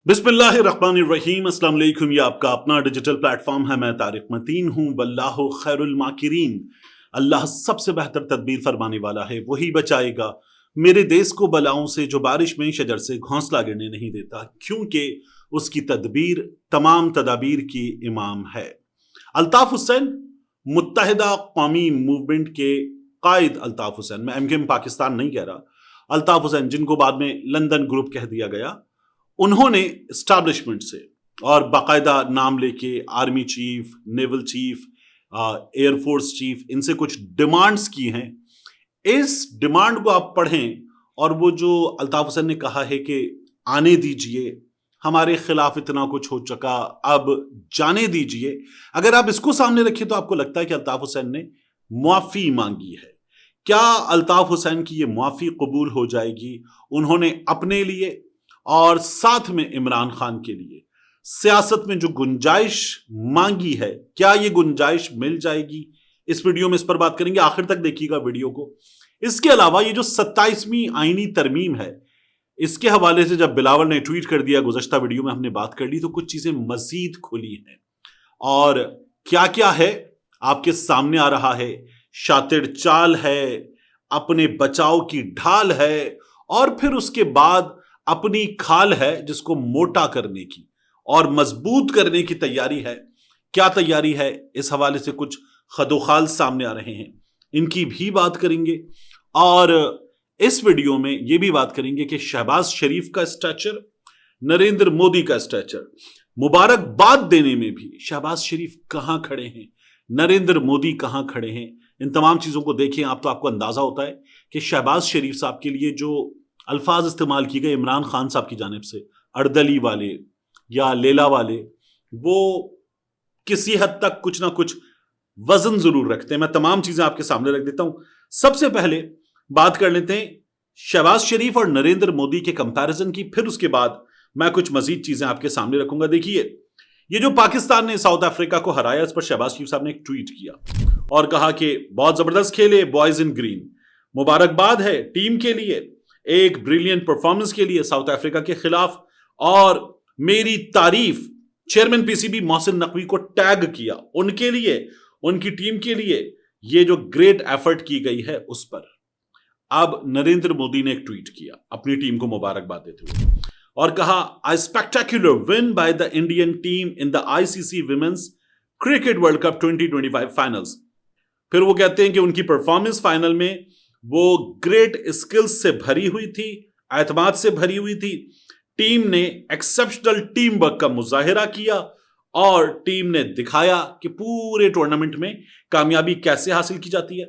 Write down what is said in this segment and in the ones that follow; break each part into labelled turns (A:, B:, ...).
A: बिस्मिल्लाहिर्रहमानिर्रहीम। अस्सलाम वालेकुम। ये आपका अपना डिजिटल प्लेटफॉर्म है। मैं तारिक मतीन हूँ। वल्लाहु खैरुल माकिरीन। अल्लाह सबसे बेहतर तदबीर फरमाने वाला है, वही बचाएगा मेरे देश को बलाओं से जो बारिश में शजर से घोंसला गिरने नहीं देता, क्योंकि उसकी तदबीर तमाम तदाबीर की इमाम है। अल्ताफ हुसैन, मुत्तहिदा कौमी मूवमेंट के कायद अल्ताफ हुसैन, मैं एमकेएम पाकिस्तान नहीं कह रहा, अल्ताफ हुसैन जिनको बाद में लंदन ग्रुप कह दिया गया, उन्होंने एस्टैब्लिशमेंट से और बाकायदा नाम लेके army chief, naval chief, air force chief, इनसे कुछ डिमांड्स की हैं। इस डिमांड को आप पढ़ें और वो जो अल्ताफ हुसैन ने कहा है कि आने दीजिए, हमारे खिलाफ इतना कुछ हो चुका, अब जाने दीजिए, अगर आप इसको सामने रखें तो आपको लगता है कि अल्ताफ हुसैन ने मुआफी मांगी है। क्या अल्ताफ हुसैन की ये मुआफी कबूल हो जाएगी? उन्होंने अपने लिए और साथ में इमरान खान के लिए सियासत में जो गुंजाइश मांगी है, क्या ये गुंजाइश मिल जाएगी? इस वीडियो में इस पर बात करेंगे, आखिर तक देखिएगा वीडियो को। इसके अलावा ये जो 27वीं आईनी तरमीम है, इसके हवाले से जब बिलावल ने ट्वीट कर दिया, गुज़श्ता वीडियो में हमने बात कर ली, तो कुछ चीजें मजीद खुली हैं और क्या क्या है आपके सामने आ रहा है। शातिर चाल है, अपने बचाव की ढाल है, और फिर उसके बाद अपनी खाल है जिसको मोटा करने की और मजबूत करने की तैयारी है। क्या तैयारी है, इस हवाले से कुछ खदोखाल सामने आ रहे हैं, इनकी भी बात करेंगे। और इस वीडियो में यह भी बात करेंगे कि शहबाज शरीफ का स्टैचर, नरेंद्र मोदी का स्टैचर, मुबारकबाद देने में भी शहबाज शरीफ कहां खड़े हैं, नरेंद्र मोदी कहां खड़े हैं। इन तमाम चीजों को देखें आप तो आपको अंदाजा होता है कि शहबाज शरीफ साहब के लिए जो अल्फाज इस्तेमाल किए गए इमरान खान साहब की जानिब से, अर्दली वाले या लेला वाले, वो किसी हद तक कुछ ना कुछ वजन जरूर रखते हैं। मैं तमाम चीजें आपके सामने रख देता हूं। सबसे पहले बात कर लेते हैं शहबाज शरीफ और नरेंद्र मोदी के कंपैरिजन की, फिर उसके बाद मैं कुछ मजीद चीजें आपके सामने रखूंगा। देखिए, ये जो पाकिस्तान ने साउथ अफ्रीका को हराया, इस पर शहबाज शरीफ साहब ने एक ट्वीट किया और कहा कि बहुत जबरदस्त खेले बॉयज इन ग्रीन, मुबारकबाद है टीम के लिए, एक ब्रिलियंट परफॉर्मेंस के लिए साउथ अफ्रीका के खिलाफ, और मेरी तारीफ चेयरमैन पीसीबी मोहसिन नकवी को टैग किया, उनके लिए, उनकी टीम के लिए ये जो ग्रेट एफर्ट की गई है उस पर। अब नरेंद्र मोदी ने एक ट्वीट किया अपनी टीम को मुबारकबाद देते हुए और कहा, a spectacular win by the Indian team in the ICC women's cricket world cup 2025 finals. फिर वो कहते हैं कि उनकी परफॉर्मेंस फाइनल में वो ग्रेट स्किल्स से भरी हुई थी, एतमाद से भरी हुई थी। टीम ने एक्सेप्शनल टीम वर्क का मुजाहिरा किया और टीम ने दिखाया कि पूरे टूर्नामेंट में कामयाबी कैसे हासिल की जाती है।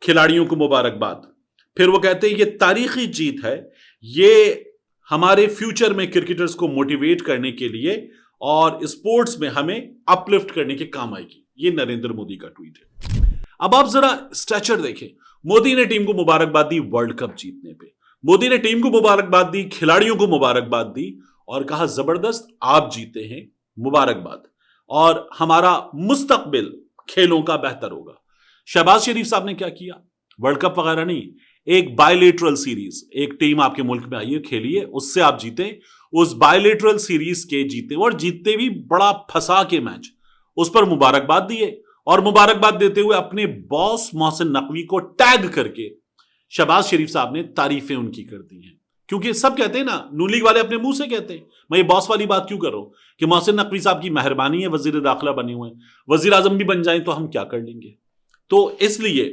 A: खिलाड़ियों को मुबारकबाद। फिर वो कहते हैं ये तारीखी जीत है, ये हमारे फ्यूचर में क्रिकेटर्स को मोटिवेट करने के लिए और स्पोर्ट्स में हमें अपलिफ्ट करने के काम आएगी। ये नरेंद्र मोदी का ट्वीट है। अब आप जरा स्ट्रक्चर देखें। मोदी ने टीम को मुबारकबाद दी वर्ल्ड कप जीतने पे, मोदी ने टीम को मुबारकबाद दी, खिलाड़ियों को मुबारकबाद दी और कहा जबरदस्त आप जीते हैं, मुबारकबाद, और हमारा मुस्तकबिल खेलों का बेहतर होगा। शहबाज शरीफ साहब ने क्या किया? वर्ल्ड कप वगैरह नहीं, एक बायलेटरल सीरीज, एक टीम आपके मुल्क में आई है, खेलिए, उससे आप जीते, उस बायलेटरल सीरीज के जीते, और जीतते भी बड़ा फंसा के मैच, उस पर मुबारकबाद दिए और मुबारकबाद देते हुए अपने बॉस मोहसिन नकवी को टैग करके शहबाज शरीफ साहब ने तारीफें उनकी कर दी हैं। क्योंकि सब कहते हैं ना, नून लीग वाले अपने मुंह से कहते हैं, मैं ये बॉस वाली बात क्यों कर रहा हूं कि मोहसिन नकवी साहब की मेहरबानी है, वजीर दाखिला बने हुए हैं, वजीर आजम भी बन जाएं तो हम क्या कर लेंगे। तो इसलिए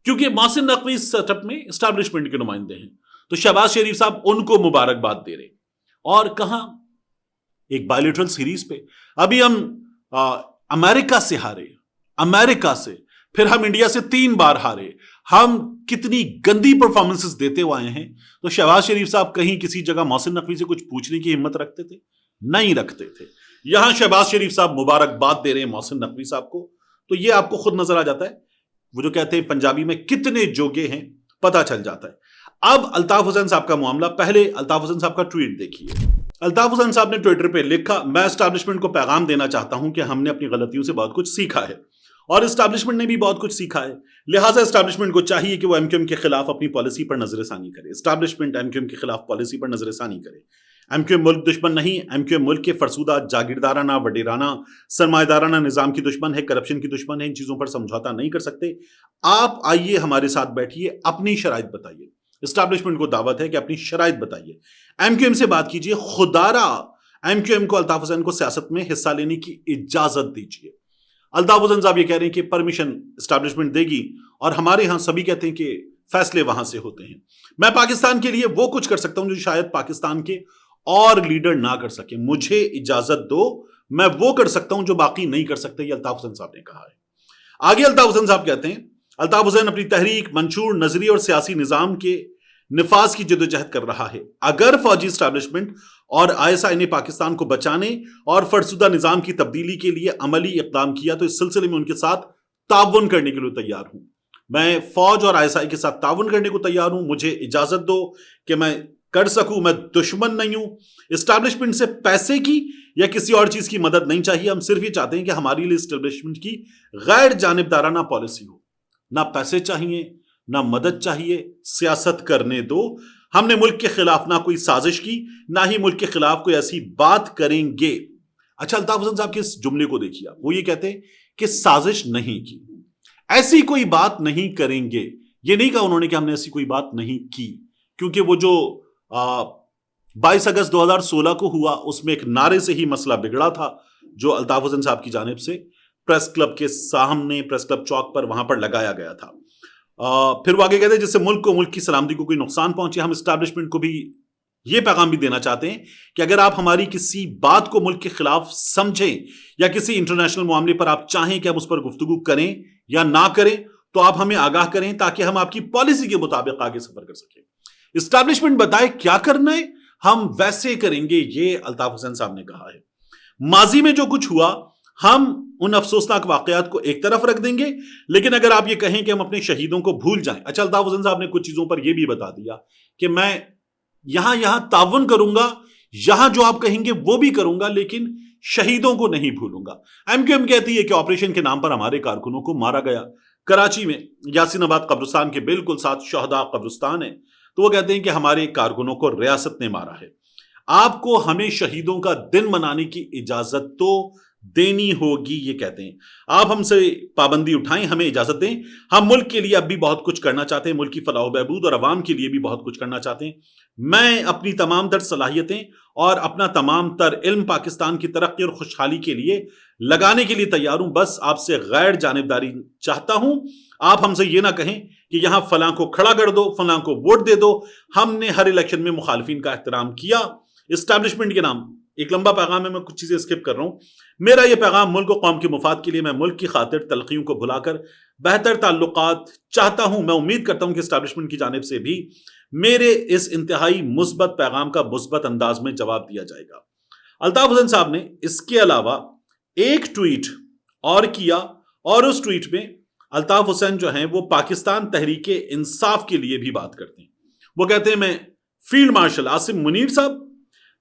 A: क्योंकि मोहसिन नकवी सेटअप में एस्टैब्लिशमेंट के नुमाइंदे हैं, तो शहबाज शरीफ साहब उनको मुबारकबाद दे रहे। और कहां? एक बायलेटरल सीरीज पे। अभी हम अमेरिका से हारे, अमेरिका से, फिर हम इंडिया से 3 बार हारे, हम कितनी गंदी परफॉर्मेंसेस देते हुए आए हैं। तो शहबाज शरीफ साहब कहीं किसी जगह मोहसिन नकवी से कुछ पूछने की हिम्मत रखते थे? नहीं रखते थे। यहां शहबाज शरीफ साहब मुबारकबाद दे रहे हैं मोहसिन नकवी साहब को, तो यह आपको खुद नजर आ जाता है, वो जो कहते हैं पंजाबी में कितने जोगे हैं पता चल जाता है। अब अल्ताफ हुसैन साहब का मामला, पहले अल्ताफ हुसैन साहब का ट्वीट देखिए। अल्ताफ हुसैन साहब ने ट्विटर पे लिखा, मैं एस्टैब्लिशमेंट को पैगाम देना चाहता हूं कि हमने अपनी गलतियों से बहुत कुछ सीखा है और एस्टैब्लिशमेंट ने भी बहुत कुछ सीखा है, लिहाजा एस्टैब्लिशमेंट को चाहिए कि वो एमक्यूएम के खिलाफ अपनी पॉलिसी पर नजरसानी करे। एस्टैब्लिशमेंट एमक्यूएम के खिलाफ पॉलिसी पर नजरसानी करे। एम क्यू एम मुल्क दुश्मन नहीं, एम क्यू एम मुल्क के फरसूदा जागीरदाराना वडेराना सरमाएदाराना निजाम की दुश्मन है, करप्शन की दुश्मन है। इन चीजों पर समझौता नहीं कर सकते। आप आइए हमारे साथ बैठिए, अपनी शराइत बताइए। इस्टेब्लिशमेंट को दावत है कि अपनी शराइत बताइए, एम क्यू एम से बात कीजिए, खुदारा एम क्यू एम को अल्ताफ हुसैन को सियासत में हिस्सा लेने की इजाजत दीजिए। अल्ताफ हुसैन साहब ये कह रहे हैं कि परमिशन इस्टेब्लिशमेंट देगी, और हमारे यहां सभी कहते हैं कि फैसले वहां से होते हैं। मैं पाकिस्तान के लिए वो कुछ कर सकता हूं जो शायद पाकिस्तान के और लीडर ना कर सके। मुझे इजाजत दो, मैं वो कर सकता हूं जो बाकी नहीं कर सकते। ये अल्ताफ हुसैन साहब ने कहा है। आगे अल्ताफ हुसैन साहब कहते हैं, अल्ताफ हुसैन अपनी तहरीक, मंशूर, नजरिए और सियासी निजाम के निफाज की जदोजहद कर रहा है। अगर फौजी स्टैब्लिशमेंट और आईएसआई ने पाकिस्तान को बचाने और फरसुदा निजाम की तब्दीली के लिए अमली इकदाम किया तो इस सिलसिले में उनके साथ ताउन करने के लिए तैयार हूं। मैं फौज और आईएसआई के साथ ताउन करने को तैयार हूं। मुझे इजाजत दो कि मैं कर सकूं। मैं दुश्मन नहीं हूं। इस्टेब्लिशमेंट से पैसे की या किसी और चीज की मदद नहीं चाहिए। हम सिर्फ ये चाहते हैं कि हमारे लिए इस्टेब्लिशमेंट की गैर जानिबदाराना पॉलिसी हो। ना पैसे चाहिए, ना मदद चाहिए, सियासत करने दो। हमने मुल्क के खिलाफ ना कोई साजिश की, ना ही मुल्क के खिलाफ कोई ऐसी बात करेंगे। अच्छा, अल्ताफ हुसैन साहब के इस जुमले को देखिए। वो ये कहते हैं कि साजिश नहीं की, ऐसी कोई बात नहीं करेंगे। ये नहीं कहा उन्होंने कि हमने ऐसी कोई बात नहीं की, क्योंकि वो जो 22 अगस्त 2016 को हुआ उसमें एक नारे से ही मसला बिगड़ा था, जो अल्ताफ हुसैन साहब की जानिब से प्रेस क्लब के सामने, प्रेस क्लब चौक पर, वहां पर लगाया गया था। फिर वो आगे कहते हैं, जिससे मुल्क को, मुल्क की सलामती को कोई नुकसान पहुंचे। हम इस्टेब्लिशमेंट को भी ये पैगाम भी देना चाहते हैं कि अगर आप हमारी किसी बात को मुल्क के खिलाफ समझें या किसी इंटरनेशनल मामले पर आप चाहें कि हम उस पर गुफ्तगू करें या ना करें, तो आप हमें आगाह करें ताकि हम आपकी पॉलिसी के मुताबिक आगे सफर कर सकें। इस्टेब्लिशमेंट बताए क्या करना है, हम वैसे करेंगे। ये अल्ताफ हुसैन साहब ने कहा है। माजी में जो कुछ हुआ, हम उन अफसोसनाक वाकयात को एक तरफ रख देंगे, लेकिन अगर आप ये कहें कि हम अपने शहीदों को भूल जाएं। अच्छा, अल्ताफ हुसैन साहब ने कुछ चीजों पर यह भी बता दिया कि मैं यहां ताउन करूंगा, यहां जो आप कहेंगे वो भी करूंगा, लेकिन शहीदों को नहीं भूलूंगा। एमक्यूएम कहती है कि ऑपरेशन के नाम पर हमारे कारकुनों को मारा गया। कराची में यासीनाबाद कब्रिस्तान के बिल्कुल साथ शहदा कब्रिस्तान है, तो वो कहते हैं कि हमारे कारकुनों को रियासत ने मारा है। आपको हमें शहीदों का दिन मनाने की इजाजत तो देनी होगी, ये कहते हैं। आप हमसे पाबंदी उठाएं, हमें इजाजत दें। हम मुल्क के लिए अब भी बहुत कुछ करना चाहते हैं, मुल्क की फलाह बहबूद और अवाम के लिए भी बहुत कुछ करना चाहते हैं। मैं अपनी तमाम तर सलाहियतें और अपना तमाम तर इल्म पाकिस्तान की तरक्की और खुशहाली के लिए लगाने के लिए तैयार हूं। बस आपसे गैर जानिबदारी चाहता हूं। आप हमसे ये ना कहें कि यहां फलां को खड़ा कर दो, फलां को वोट दे दो। हमने हर इलेक्शन में मुखालिफिन का एहतराम किया। इस्टेब्लिशमेंट के नाम, एक लंबा पैगाम है, मैं कुछ चीजें स्किप कर रहा हूं। मेरा यह पैगाम मुल्क और कौम के मुफाद के लिए, मैं मुल्क की खातिर तलखियों को भुलाकर बेहतर ताल्लुकात चाहता हूं। मैं उम्मीद करता हूं कि इस्टेब्लिशमेंट की जानिब से भी मेरे इस इंतहाई मुस्बत पैगाम का मुस्बत अंदाज में जवाब दिया जाएगा। अल्ताफ हुसैन साहब ने इसके अलावा एक ट्वीट और किया, और उस ट्वीट में अल्ताफ हुसैन जो हैं वो पाकिस्तान तहरीके इंसाफ के लिए भी बात करते हैं। वो कहते हैं, मैं फील्ड मार्शल आसिम मुनीर साहब,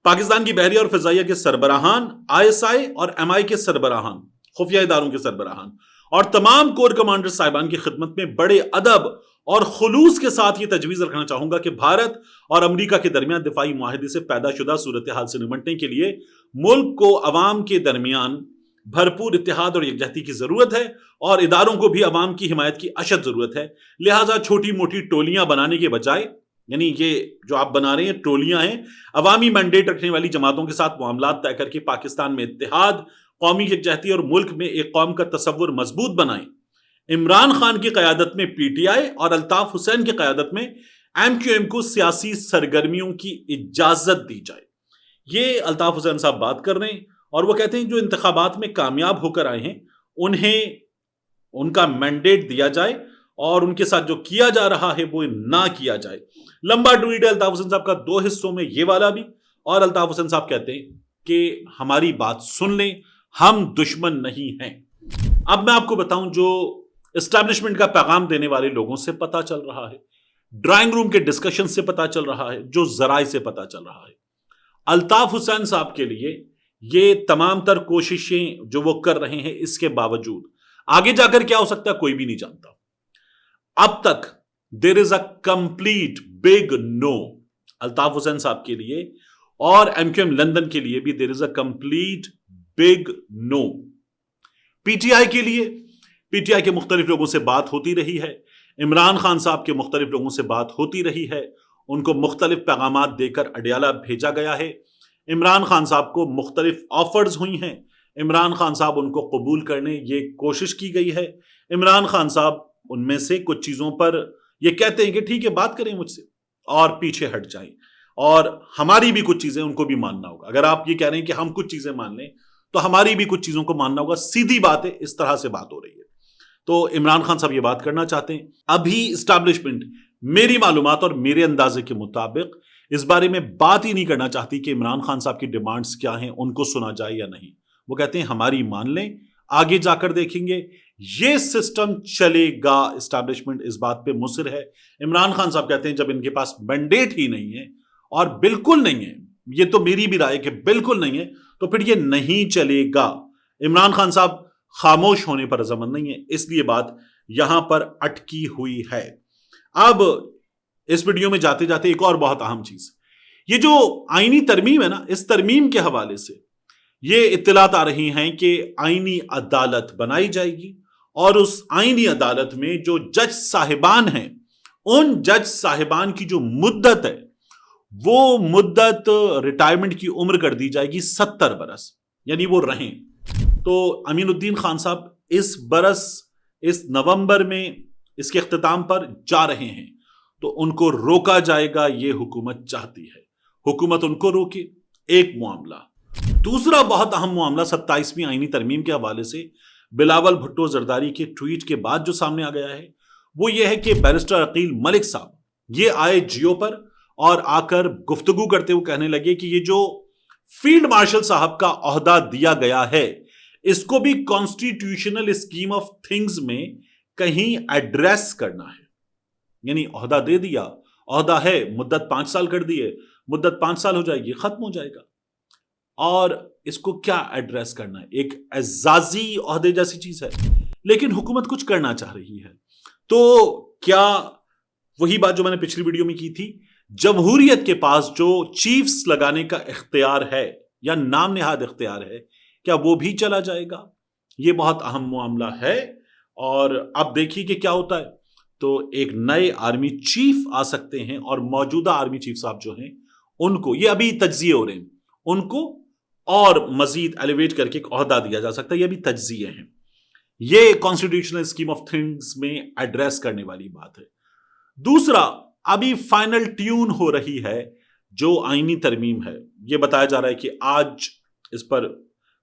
A: पाकिस्तान की बहरिया और फिजाइया के सरबराहान, आईएसआई और एमआई के सरबराहान, खुफिया इदारों के सरबराहान और तमाम कोर कमांडर साहिबान की खिदमत में बड़े अदब और खुलूस के साथ ये तजवीज रखना चाहूंगा कि भारत और अमेरिका के दरमियान दिफाई मुआहदे से पैदा शुदा सूरत हाल से निपटने के लिए मुल्क को अवाम के दरमियान भरपूर इत्तेहाद और यकजहती की जरूरत है, और इदारों को भी अवाम की हिमायत की अशद जरूरत है। लिहाजा छोटी मोटी टोलियां बनाने के बजाय, यानी ये जो आप बना रहे हैं टोलियां हैं, अवामी मैंडेट रखने वाली जमातों के साथ मामलात तय करके पाकिस्तान में इत्तेहाद, कौमी यकजहती और मुल्क में एक कौम का तसव्वुर मजबूत बनाएं। इमरान खान की क़यादत में पीटीआई और अल्ताफ हुसैन की क़यादत में एमक्यूएम को सियासी सरगर्मियों की इजाजत दी जाए। ये अल्ताफ हुसैन साहब बात कर रहे हैं, और वो कहते हैं जो इंतखाबात में कामयाब होकर आए हैं उन्हें उनका मैंडेट दिया जाए और उनके साथ जो किया जा रहा है वो ना किया जाए। लंबा ट्वीट है अल्ताफ हुसैन साहब का, 2 हिस्सों में, ये वाला भी। और अल्ताफ हुसैन साहब कहते हैं कि हमारी बात सुन लें, हम दुश्मन नहीं हैं। अब मैं आपको बताऊं जो एस्टैब्लिशमेंट का पैगाम देने वाले लोगों से पता चल रहा है, ड्राइंग रूम के डिस्कशन से पता चल रहा है, जो जराए से पता चल रहा है, अल्ताफ हुसैन साहब के लिए ये तमाम तर कोशिशें जो वो कर रहे हैं, इसके बावजूद आगे जाकर क्या हो सकता है कोई भी नहीं जानता। अब तक there is a complete big no Altaf Hussain Sahab के लिए اور MQM لندن کے لیے بھی there is a complete big no. PTI کے لیے PTI کے مختلف لوگوں سے بات ہوتی رہی ہے, عمران خان صاحب کے مختلف لوگوں سے بات ہوتی رہی ہے, ان کو مختلف پیغامات دے کر اڈیالہ بھیجا گیا ہے. عمران خان صاحب کو مختلف آفرز ہوئی ہیں, عمران خان صاحب ان کو قبول کرنے یہ کوشش کی گئی ہے. عمران خان صاحب ان میں سے کچھ چیزوں پر یہ کہتے ہیں کہ ٹھیک ہے بات کریں مجھ سے اور پیچھے ہٹ جائیں, اور ہماری بھی کچھ چیزیں ان کو بھی ماننا ہوگا. اگر آپ یہ کہہ رہے ہیں کہ ہم کچھ چیزیں مان لیں تو ہماری بھی کچھ چیزوں کو ماننا ہوگا. سیدھی بات ہے, اس طرح سے بات ہو رہی ہے. تو عمران خان صاحب یہ بات کرنا چاہتے ہیں. ابھی اسٹیبلشمنٹ میری معلومات اور میرے اندازے کے مطابق اس بارے میں بات ہی نہیں کرنا چاہتی کہ عمران خان صاحب کی ڈیمانڈز کیا ہیں, ان کو سنا جائے یا نہیں. وہ کہتے ہیں ہماری مان لیں, آگے جا کر دیکھیں گے. یہ سسٹم چلے گا. اسٹیبلشمنٹ اس بات پہ مصر ہے. عمران خان صاحب کہتے ہیں جب ان کے پاس مینڈیٹ ہی نہیں ہے, اور بالکل نہیں ہے, یہ تو میری بھی رائے کہ بالکل نہیں ہے, تو پھر یہ نہیں چلے گا. عمران خان صاحب خاموش ہونے پر رضامند نہیں ہے, اس لیے بات یہاں پر اٹکی ہوئی ہے. اب اس ویڈیو میں جاتے جاتے ایک اور بہت اہم چیز, یہ جو آئینی ترمیم ہے نا, اس ترمیم کے حوالے سے یہ اطلاعات آ رہی ہیں کہ آئینی عدالت بنائی جائے گی, اور اس آئینی عدالت میں جو جج صاحبان ہیں, ان جج صاحبان کی جو مدت ہے وہ مدت ریٹائرمنٹ کی عمر کر دی جائے گی 70 برس, یعنی وہ رہیں. تو امین الدین خان صاحب اس برس اس نومبر میں اس کے اختتام پر جا رہے ہیں, تو ان کو روکا جائے گا, یہ حکومت چاہتی ہے. حکومت ان کو روکے, ایک معاملہ. دوسرا بہت اہم معاملہ 27ویں آئینی ترمیم کے حوالے سے بلاول بھٹو زرداری کے ٹویٹ کے بعد جو سامنے آ گیا ہے, وہ یہ ہے کہ بیرسٹر عقیل ملک صاحب یہ آئے جیو پر اور آ کر گفتگو کرتے ہوئے کہنے لگے کہ یہ جو فیلڈ مارشل صاحب کا عہدہ دیا گیا ہے, اس کو بھی کانسٹیٹیوشنل اسکیم آف تھنگز میں کہیں ایڈریس کرنا ہے. یعنی عہدہ دے دیا, عہدہ ہے, مدت 5 سال کر دی ہے, مدت 5 سال ہو جائے گی, ختم ہو جائے گا, اور اس کو کیا ایڈریس کرنا ہے. ایک اعزازی عہدے جیسی چیز ہے, لیکن حکومت کچھ کرنا چاہ رہی ہے. تو کیا وہی بات جو میں نے پچھلی ویڈیو میں کی تھی, جمہوریت کے پاس جو چیفز لگانے کا اختیار ہے یا نام نہاد اختیار ہے, کیا وہ بھی چلا جائے گا؟ یہ بہت اہم معاملہ ہے, اور اب دیکھیے کہ کیا ہوتا ہے. تو ایک نئے آرمی چیف آ سکتے ہیں, اور موجودہ آرمی چیف صاحب جو ہیں ان کو, یہ ابھی تجزیے ہو رہے ہیں, ان کو اور مزید ایلیویٹ کر کے ایک عہدہ دیا جا سکتا ہے. یہ ابھی تجزیے ہیں, یہ کانسٹیٹیوشنل اسکیم آف تھنگز میں ایڈریس کرنے والی بات ہے. دوسرا, ابھی فائنل ٹیون ہو رہی ہے جو آئینی ترمیم ہے. یہ بتایا جا رہا ہے کہ آج اس پر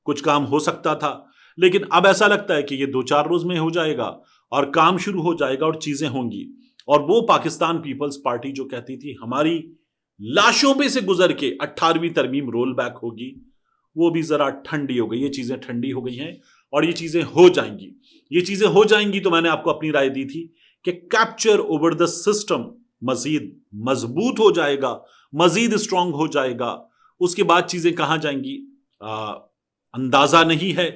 A: کچھ کام ہو سکتا تھا, لیکن اب ایسا لگتا ہے کہ یہ 2-4 روز میں ہو جائے گا اور کام شروع ہو جائے گا اور چیزیں ہوں گی. اور وہ پاکستان پیپلز پارٹی جو کہتی تھی ہماری لاشوں پہ سے گزر کے 18ویں ترمیم رول بیک ہوگی, وہ بھی ذرا ٹھنڈی ہو گئی. یہ چیزیں ٹھنڈی ہو گئی ہیں اور یہ چیزیں ہو جائیں گی. یہ چیزیں ہو جائیں گی تو میں نے آپ کو اپنی رائے دی تھی کہ کیپچر اوور دا سسٹم مزید مضبوط ہو جائے گا, مزید اسٹرانگ ہو جائے گا. اس کے بعد چیزیں کہاں جائیں گی اندازہ نہیں ہے.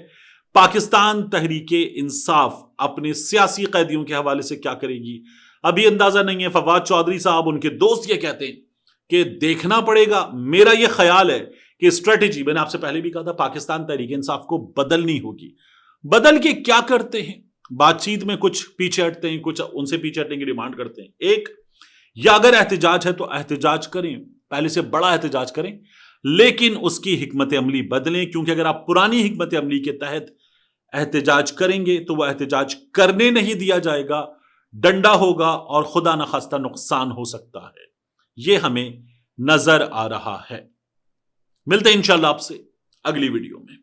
A: پاکستان تحریک انصاف اپنے سیاسی قیدیوں کے حوالے سے کیا کرے گی ابھی اندازہ نہیں ہے. فواد چودھری صاحب, ان کے دوست, یہ کہتے ہیں کہ دیکھنا پڑے گا. میرا یہ خیال ہے کہ اسٹریٹجی, میں نے آپ سے پہلے بھی کہا تھا, پاکستان تحریک انصاف کو بدلنی ہوگی. بدل کے کیا کرتے ہیں؟ بات چیت میں کچھ پیچھے ہٹتے ہیں, کچھ ان سے پیچھے ہٹنے کی ڈیمانڈ کرتے ہیں. ایک, یا اگر احتجاج ہے تو احتجاج کریں, پہلے سے بڑا احتجاج کریں, لیکن اس کی حکمت عملی بدلیں. کیونکہ اگر آپ پرانی حکمت عملی کے تحت احتجاج کریں گے تو وہ احتجاج کرنے نہیں دیا جائے گا, ڈنڈا ہوگا اور خدا نخواستہ نقصان ہو سکتا ہے. یہ ہمیں نظر آ رہا ہے. ملتے ہیں انشاءاللہ آپ سے اگلی ویڈیو میں.